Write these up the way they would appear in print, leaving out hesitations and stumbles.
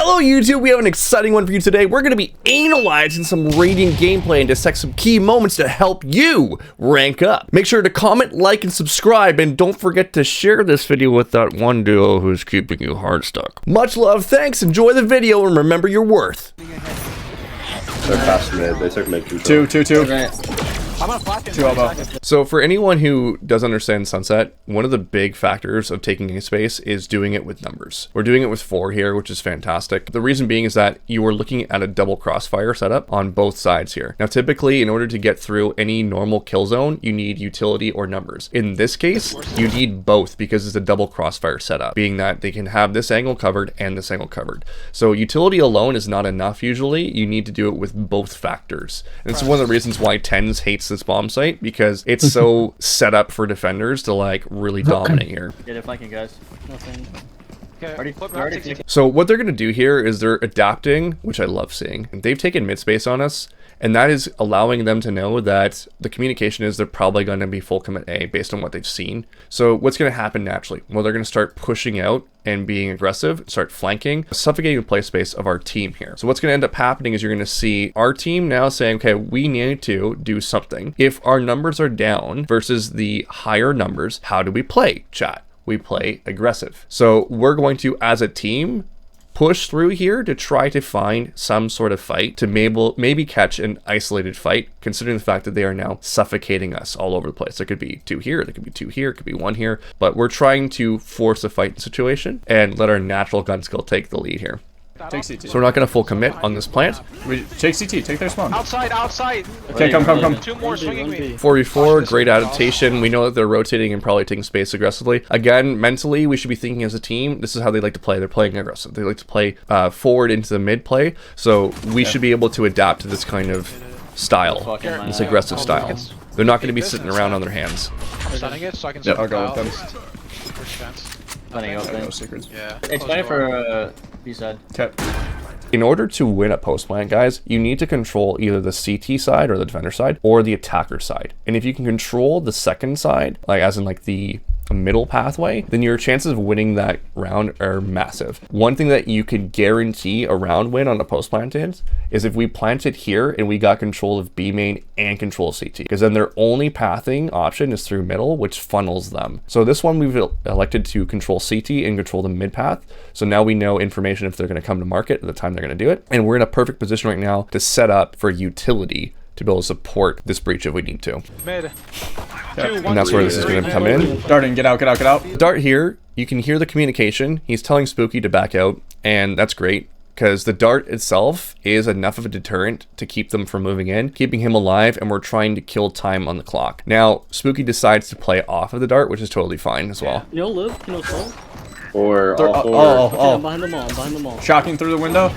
Hello YouTube, we have an exciting one for you today. We're going to be analyzing some Radiant gameplay and dissect some key moments to help you rank up. Make sure to comment, like, and subscribe, and don't forget to share this video with that one duo who's keeping you hard stuck. Much love, thanks, enjoy the video, and remember your worth. They're past mid, they took mid control. Two. Two elbow. So for anyone who does understand Sunset, one of the big factors of taking a space is doing it with numbers. We're doing it with 4 here, which is fantastic. The reason being is that you are looking at a double crossfire setup on both sides here. Now typically in order to get through any normal kill zone, you need utility or numbers. In this case, you need both because it's a double crossfire setup, being that they can have this angle covered and this angle covered. So utility alone is not enough usually. You need to do it with both factors. And it's one of the reasons why tenz hates this bomb site, because it's so set up for defenders to like really dominate here. Yeah, they're flanking, guys. Nothing. Okay. So what they're going to do here is they're adapting, which I love seeing. They've taken mid space on us, and that is allowing them to know that the communication is they're probably going to be full commit A based on what they've seen. So what's going to happen naturally? Well, they're going to start pushing out and being aggressive, start flanking, suffocating the play space of our team here. So what's going to end up happening is you're going to see our team now saying, okay, we need to do something. If our numbers are down versus the higher numbers, how do we play, chat? We play aggressive. So we're going to, as a team, push through here to try to find some sort of fight to maybe catch an isolated fight, considering the fact that they are now suffocating us all over the place. There could be 2 here, there could be 2 here, it could be 1 here, but we're trying to force a fight situation and let our natural gun skill take the lead here. Take CT. So we're not going to full commit on this plant. Take CT, take their spawn. Outside. Okay, come. 2 more swinging me. 4v4, great adaptation. We know that they're rotating and probably taking space aggressively. Again, mentally, we should be thinking as a team, this is how they like to play. They're playing aggressive. They like to play forward into the mid play. So we should be able to adapt to this kind of style, this aggressive style. They're not going to be sitting around on their hands. I'm stunning it so I can I'll go with them. Yeah. It's fine for B-side. Okay. In order to win at post plant, guys, you need to control either the CT side or the defender side or the attacker side. And if you can control the second side, like as in like the middle pathway, then your chances of winning that round are massive. One thing that you can guarantee a round win on a post plant is if we planted here and we got control of B main and control of CT, because then their only pathing option is through middle, which funnels them. So this one we've elected to control CT and control the mid path. So now we know information if they're going to come to market at the time they're going to do it. And we're in a perfect position right now to set up for utility to be able to support this breach if we need to. Mid. And that's where this is going to come in. Darting, get out. Dart here, you can hear the communication. He's telling Spooky to back out, and that's great because the dart itself is enough of a deterrent to keep them from moving in, keeping him alive, and we're trying to kill time on the clock. Now, Spooky decides to play off of the dart, which is totally fine as well. You know Luke? You know Soul? Or all 4. Okay, I'm behind them all. Shocking through the window.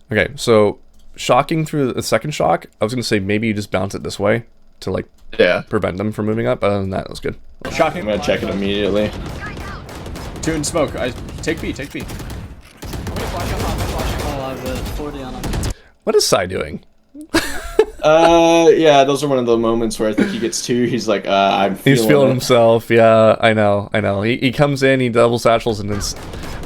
Okay, so shocking through the second shock, I was going to say maybe you just bounce it this way to like prevent them from moving up, but other than that, it was good. Shocking. I'm gonna check it immediately. 2 in smoke. Take B. Oh, I have 40 on him. What is Sai doing? Yeah, those are one of the moments where I think he gets 2. He's like, He's feeling himself. Yeah, I know. He comes in, he double satchels, and then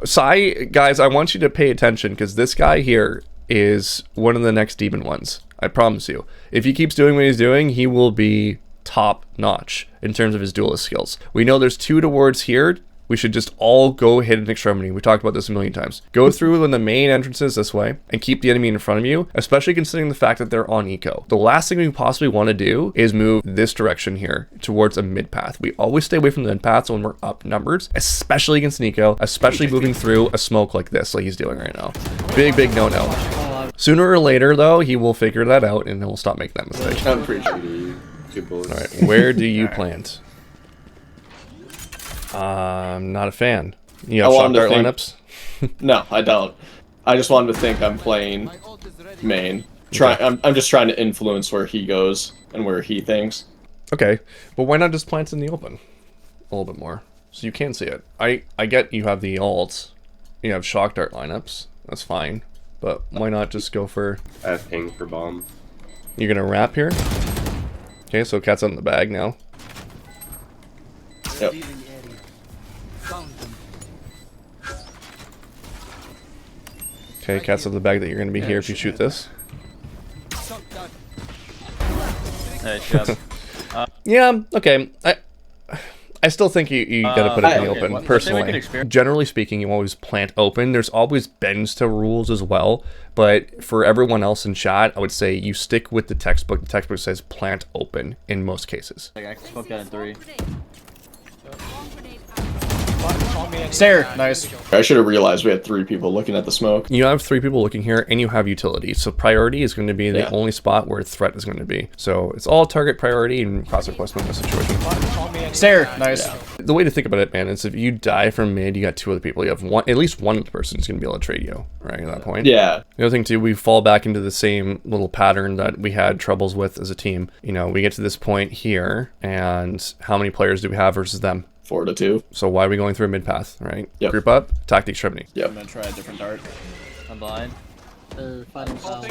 Sai, guys, I want you to pay attention because this guy here is one of the next demon ones. I promise you. If he keeps doing what he's doing, he will be top notch in terms of his duelist skills. We know there's 2 towards here. We should just all go hit an extremity. We talked about this a million times. Go through in the main entrances this way and keep the enemy in front of you, especially considering the fact that they're on eco. The last thing we possibly want to do is move this direction here towards a mid path. We always stay away from the mid paths when we're up numbers, especially against Nico, especially moving through a smoke like this, like he's doing right now. Big no-no. Sooner or later, though, he will figure that out and he'll stop making that mistake. I'm pretty sure he 2 bullets. All right, where do you plant? I'm not a fan. You have shot dart lineups? No, I don't. I just wanted to think I'm playing main. I'm just trying to influence where he goes and where he thinks. Okay, but why not just plant in the open a little bit more so you can see it? I get you have the alts, you have shock dart lineups. That's fine, but why not just go for? I have ping for bomb. You're gonna wrap here. Okay, so cat's out in the bag now. Yep. Okay, cat's out of the bag that you're going to be here if you shoot this. Hey, Jeff. Yeah, okay. I still think you gotta put it in the open, let's say we personally. can experiment. Generally speaking, you always plant open. There's always bends to rules as well, but for everyone else in chat, I would say you stick with the textbook. The textbook says plant open in most cases. Like, I can smoke that in 3. Stair, nice. I should have realized we had 3 people looking at the smoke. You have 3 people looking here, and you have utility. So priority is going to be the Yeah. only spot where threat is going to be. So it's all target priority and crosshair placement in this situation. Stair, nice. The way to think about it, man, is if you die from mid, you got 2 other people. You have at least one person who's going to be able to trade you, right, at that point. Yeah. The other thing, too, we fall back into the same little pattern that we had troubles with as a team. You know, we get to this point here, and how many players do we have versus them? 4 to 2. So why are we going through a mid path, right? Yep. Group up, attack the extremity. Yep. I'm gonna try a different dart. I'm blind. They're fighting south.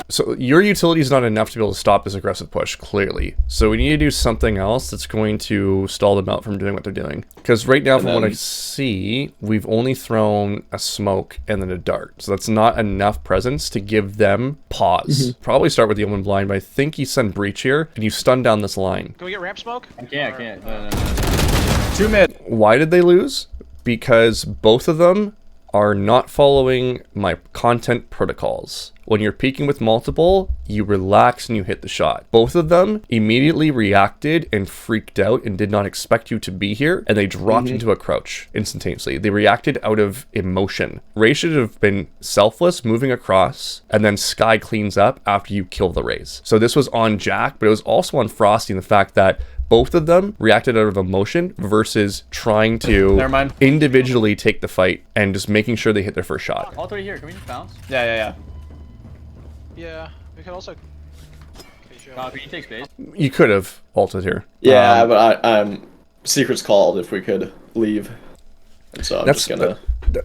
So your utility is not enough to be able to stop this aggressive push, clearly. So we need to do something else that's going to stall them out from doing what they're doing. Because right now, from what I see, we've only thrown a smoke and then a dart. So that's not enough presence to give them pause. Probably start with the open blind, but I think you send breach here and you stun down this line. Can we get ramp smoke? I can't. No. 2 mid. Why did they lose? Because both of them are not following my content protocols. When you're peeking with multiple, you relax and you hit the shot. Both of them immediately reacted and freaked out and did not expect you to be here, and they dropped into a crouch instantaneously. They reacted out of emotion. Ray should have been selfless, moving across, and then Sky cleans up after you kill the Rays. So this was on Jack, but it was also on Frosty in the fact that both of them reacted out of emotion versus trying to Never mind. individually take the fight and just making sure they hit their first shot. All 3 here. Can we just bounce? Yeah. Yeah, we could also. Okay, sure. Can you take space? You could have ulted here. Yeah, but I'm secret's called if we could leave. And so I'm just gonna.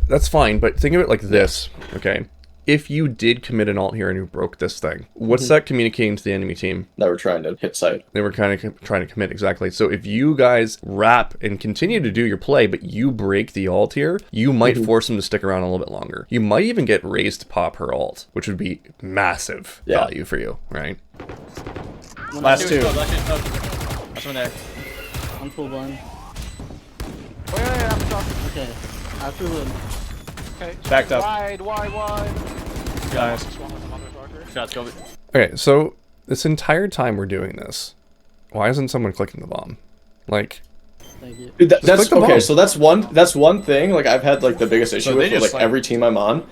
That's fine, but think of it like this, okay? If you did commit an ult here and you broke this thing, what's that communicating to the enemy team? That we're trying to hit site. They were kind of trying to commit, exactly. So if you guys wrap and continue to do your play, but you break the ult here, you might force them to stick around a little bit longer. You might even get raised to pop her ult, which would be massive value for you, right? Last 2. That's one there. I'm full blind. Wait, I'm top. Okay. After hood. Okay. Backed up. Wide. Nice. Swung with the motherfucker. Shots go. Okay, so this entire time we're doing this, why isn't someone clicking the bomb? Like, Thank you. Dude, click that's the okay. bomb. So that's one thing. Like I've had like the biggest issue they with just, like like- every team I'm on.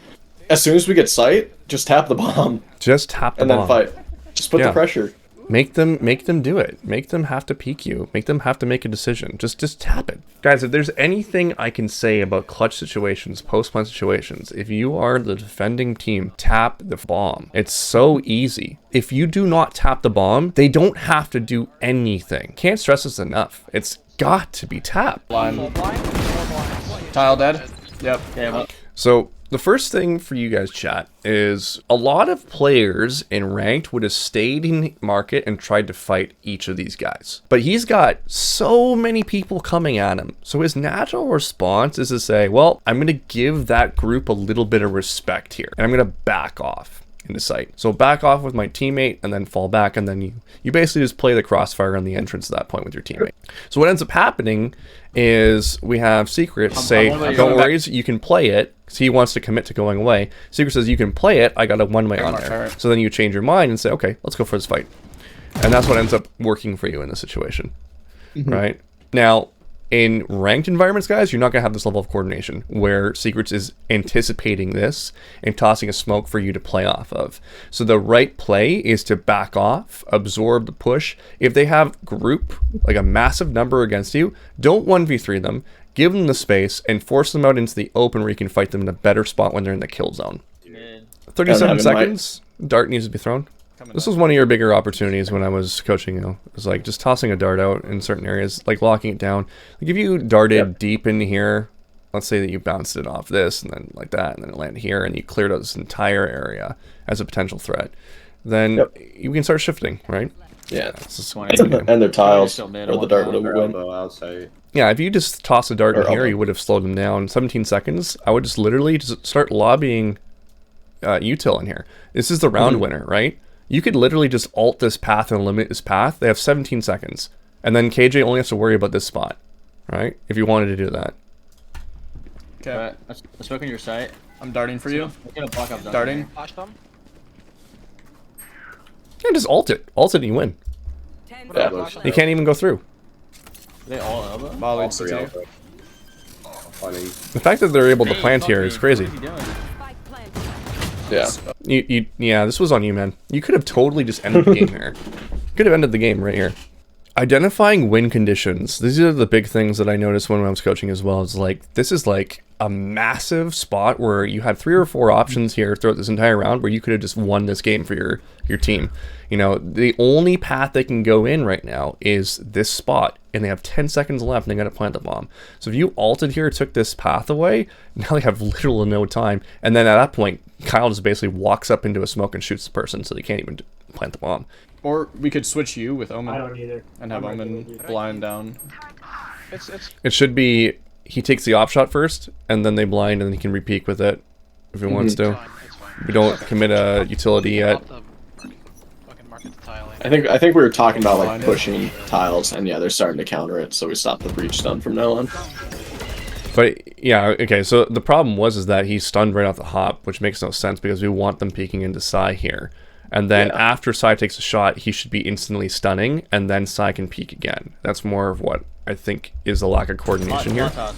As soon as we get sight, just tap the bomb just tap the and bomb. then fight. Just put Yeah. the pressure. Make them do it. Make them have to peek you. Make them have to make a decision. Just tap it. Guys, if there's anything I can say about clutch situations, post-plant situations, if you are the defending team, tap the bomb. It's so easy. If you do not tap the bomb, they don't have to do anything. Can't stress this enough. It's got to be tapped. Blind. Tile dead. Yep. Yeah, well, So the first thing for you guys, chat, is a lot of players in ranked would have stayed in market and tried to fight each of these guys. But he's got so many people coming at him. So his natural response is to say, well, I'm going to give that group a little bit of respect here. And I'm going to back off into sight. So back off with my teammate and then fall back. And then you basically just play the crossfire on the entrance at that point with your teammate. So what ends up happening is we have Secret say, don't worry, you can play it. Because he wants to commit to going away. Secret says, you can play it. I got a one-way on there. So then you change your mind and say, okay, let's go for this fight. And that's what ends up working for you in this situation. Right? Now, in ranked environments, guys, you're not going to have this level of coordination where Secrets is anticipating this and tossing a smoke for you to play off of. So the right play is to back off, absorb the push. If they have group, like a massive number against you, don't 1v3 them. Give them the space and force them out into the open where you can fight them in a better spot when they're in the kill zone. 37 seconds. Dart needs to be thrown. This was one of your bigger opportunities when I was coaching you. It was like just tossing a dart out in certain areas, like locking it down. Like if you darted deep in here, let's say that you bounced it off this and then like that, and then it landed here, and you cleared out this entire area as a potential threat, then you can start shifting, right? Yeah. and their tiles, or the dart would have win. Yeah, if you just toss a dart in Or here, elbow. you would have slowed them down. 17 seconds, I would just literally just start lobbying util in here. This is the round winner, right? You could literally just alt this path and eliminate this path. They have 17 seconds. And then KJ only has to worry about this spot, right? If you wanted to do that. Okay. Alright, let's smoke on your site. I'm darting for you. We're gonna block up zone. Darting. Flash them. Yeah, just alt it. Alt it and you win. Yeah. You can't even go through. Are they all elbow? Molly All three CT. alpha. Funny. The fact that they're able to plant here is crazy. What is he doing? Yeah. Yeah, this was on you, man. You could have totally just ended the game here. Could have ended the game right here. Identifying win conditions. These are the big things that I noticed when I was coaching as well. It's like, this is like a massive spot where you had 3 or 4 options here throughout this entire round where you could have just won this game for your team. You know, the only path they can go in right now is this spot, and they have 10 seconds left and they gotta plant the bomb. So if you ulted here, took this path away, now they have little or no time. And then at that point, Kyle just basically walks up into a smoke and shoots the person, so they can't even plant the bomb. Or we could switch you with Omen. I don't either. And have Omen blind down. It's It should be, he takes the op shot first, and then they blind, and then he can repeak with it if he wants to. fine. It's fine. We don't commit a utility yet. Fucking market the tiling. I think we were talking about like pushing tiles, and yeah, they're starting to counter it, so we stopped the breach stun from now on. But yeah, okay, so the problem was that he's stunned right off the hop, which makes no sense because we want them peeking into Psy here. And then after Psy takes a shot, he should be instantly stunning, and then Psy can peek again. That's more of what I think is a lack of coordination here. Yeah,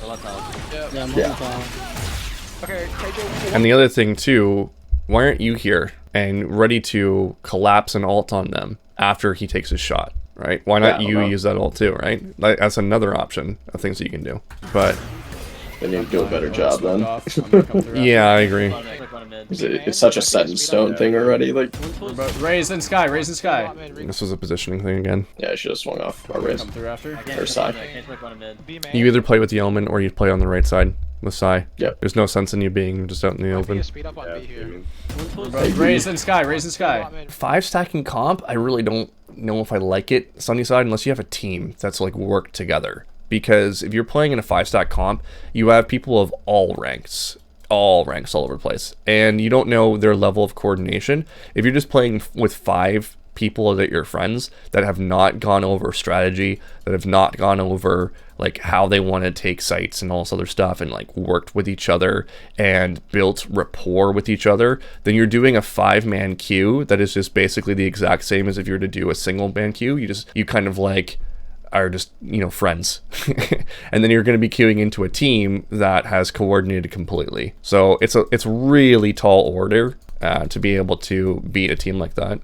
I'm Yeah. tile. Okay, KJ. And the other thing too, why aren't you here and ready to collapse an ult on them after he takes his shot, right? Why not Yeah, you well. use that ult too, right? Like, that's another option of things that you can do. But They need to do a better job then. Off. I'm gonna come through after. yeah, I agree. It's such a set in stone thing already. Like, But raise in sky, raise in sky. This was a positioning thing again. yeah, I should have swung off our raise. Come through after. Or side. You either play with the Omen or you play on the right side with Psy. Yep. There's no sense in you being just out in the open. Speed up on B here. But raise in sky, raise in sky. 5 stacking comp, I really don't know if I like it Sunnyside unless you have a team that's like worked together. Because if you're playing in a 5 stack comp, you have people of all ranks all over the place, and you don't know their level of coordination. If you're just playing with 5 people that you're friends that have not gone over strategy, that have not gone over like how they want to take sites and all this other stuff, and like worked with each other and built rapport with each other, then you're doing a 5-man queue that is just basically the exact same as if you were to do a single man queue. You kind of like are just, you know, friends. And then you're going to be queuing into a team that has coordinated completely. So it's really tall order to be able to beat a team like that.